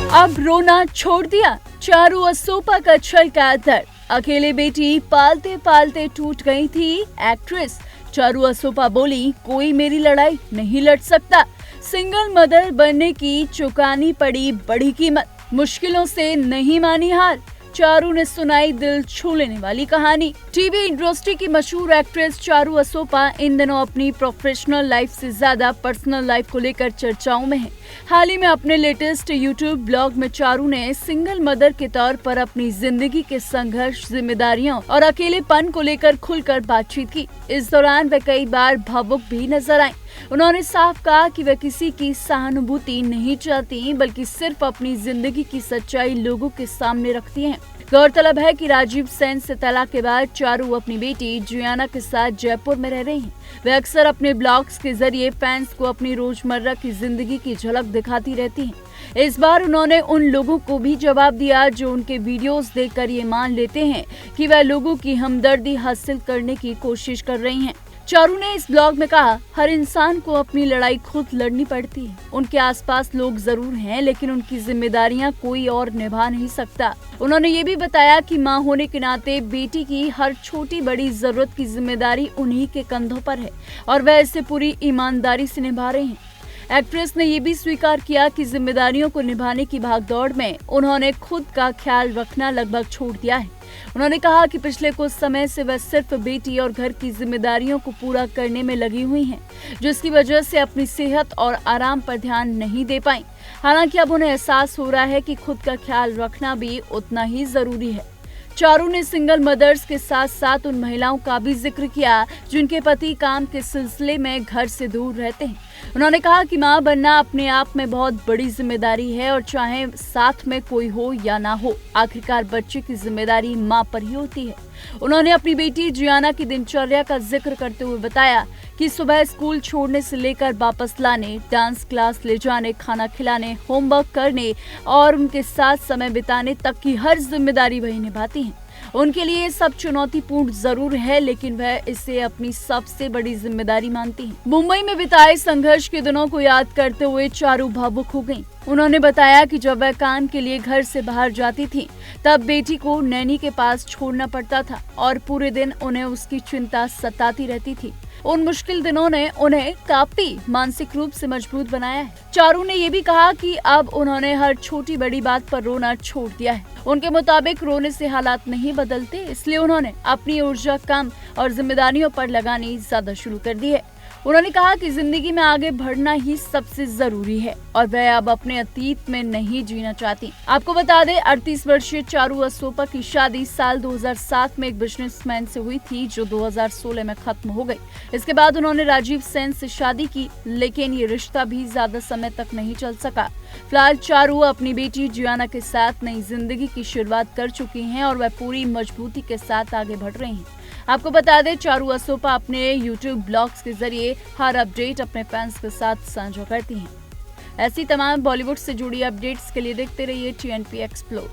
अब रोना छोड़ दिया, चारू असोपा का छलका दर्द। अकेले बेटी पालते पालते टूट गई थी एक्ट्रेस। चारू असोपा बोली, कोई मेरी लड़ाई नहीं लड़ सकता। सिंगल मदर बनने की चुकानी पड़ी बड़ी कीमत, मुश्किलों से नहीं मानी हार। चारू ने सुनाई दिल छू लेने वाली कहानी। टीवी इंडस्ट्री की मशहूर एक्ट्रेस चारू असोपा इन दिनों अपनी प्रोफेशनल लाइफ से ज्यादा पर्सनल लाइफ को लेकर चर्चाओं में है। हाल ही में अपने लेटेस्ट यूट्यूब ब्लॉग में चारू ने सिंगल मदर के तौर पर अपनी जिंदगी के संघर्ष, जिम्मेदारियों और अकेलेपन को लेकर खुलकर बातचीत की। इस दौरान वे कई बार भावुक भी नजर आईं। उन्होंने साफ कहा कि वे किसी की सहानुभूति नहीं चाहती, बल्कि सिर्फ अपनी जिंदगी की सच्चाई लोगों के सामने रखती हैं। गौरतलब है कि राजीव सेन से तलाक के बाद चारू अपनी बेटी जियाना के साथ जयपुर में रह रही हैं। वे अक्सर अपने ब्लॉग्स के जरिए फैंस को अपनी रोजमर्रा की जिंदगी की झलक दिखाती रहती हैं। इस बार उन्होंने उन लोगों को भी जवाब दिया जो उनके वीडियोस देखकर ये मान लेते हैं कि वह लोगों की हमदर्दी हासिल करने की कोशिश कर रही हैं। चारू ने इस ब्लॉग में कहा, हर इंसान को अपनी लड़ाई खुद लड़नी पड़ती है। उनके आसपास लोग जरूर हैं, लेकिन उनकी जिम्मेदारियां कोई और निभा नहीं सकता। उन्होंने ये भी बताया कि मां होने के नाते बेटी की हर छोटी बड़ी जरूरत की जिम्मेदारी उन्हीं के कंधों पर है और वह इसे पूरी ईमानदारी से निभा रहे हैं। एक्ट्रेस ने ये भी स्वीकार किया कि जिम्मेदारियों को निभाने की भागदौड़ में उन्होंने खुद का ख्याल रखना लगभग छोड़ दिया है। उन्होंने कहा कि पिछले कुछ समय से वह सिर्फ बेटी और घर की जिम्मेदारियों को पूरा करने में लगी हुई हैं, जिसकी वजह से अपनी सेहत और आराम पर ध्यान नहीं दे पाई। हालांकि अब उन्हें एहसास हो रहा है कि खुद का ख्याल रखना भी उतना ही जरूरी है। चारू ने सिंगल मदर्स के साथ साथ उन महिलाओं का भी जिक्र किया जिनके पति काम के सिलसिले में घर से दूर रहते हैं। उन्होंने कहा कि मां बनना अपने आप में बहुत बड़ी जिम्मेदारी है और चाहे साथ में कोई हो या ना हो, आखिरकार बच्चे की जिम्मेदारी मां पर ही होती है। उन्होंने अपनी बेटी जियाना की दिनचर्या का जिक्र करते हुए बताया कि सुबह स्कूल छोड़ने से लेकर वापस लाने, डांस क्लास ले जाने, खाना खिलाने, होमवर्क करने और उनके साथ समय बिताने तक की हर जिम्मेदारी वही निभाती हैं। उनके लिए ये सब चुनौतीपूर्ण जरूर है, लेकिन वह इसे अपनी सबसे बड़ी जिम्मेदारी मानती हैं। मुंबई में बिताए संघर्ष के दिनों को याद करते हुए चारू भावुक हो गईं। उन्होंने बताया कि जब वह काम के लिए घर से बाहर जाती थी, तब बेटी को नैनी के पास छोड़ना पड़ता था और पूरे दिन उन्हें उसकी चिंता सताती रहती थी। उन मुश्किल दिनों ने उन्हें काफी मानसिक रूप से मजबूत बनाया है। चारू ने ये भी कहा कि अब उन्होंने हर छोटी बड़ी बात पर रोना छोड़ दिया है। उनके मुताबिक रोने से हालात नहीं बदलते, इसलिए उन्होंने अपनी ऊर्जा कम और जिम्मेदारियों पर लगानी ज्यादा शुरू कर दी है। उन्होंने कहा कि जिंदगी में आगे बढ़ना ही सबसे जरूरी है और वह अब अपने अतीत में नहीं जीना चाहती। आपको बता दें, 38 वर्षीय चारू असोपा की शादी साल 2007 में एक बिजनेसमैन से हुई थी, जो 2016 में खत्म हो गई। इसके बाद उन्होंने राजीव सेन से शादी की, लेकिन ये रिश्ता भी ज्यादा समय तक नहीं चल सका। फिलहाल चारू अपनी बेटी जियाना के साथ नई जिंदगी की शुरुआत कर चुकी हैं और वह पूरी मजबूती के साथ आगे बढ़ रही हैं। आपको बता दें, चारू असोपा अपने YouTube ब्लॉग्स के जरिए हर अपडेट अपने फैंस के साथ साझा करती हैं। ऐसी तमाम बॉलीवुड से जुड़ी अपडेट्स के लिए देखते रहिए TNP एक्सप्लोर।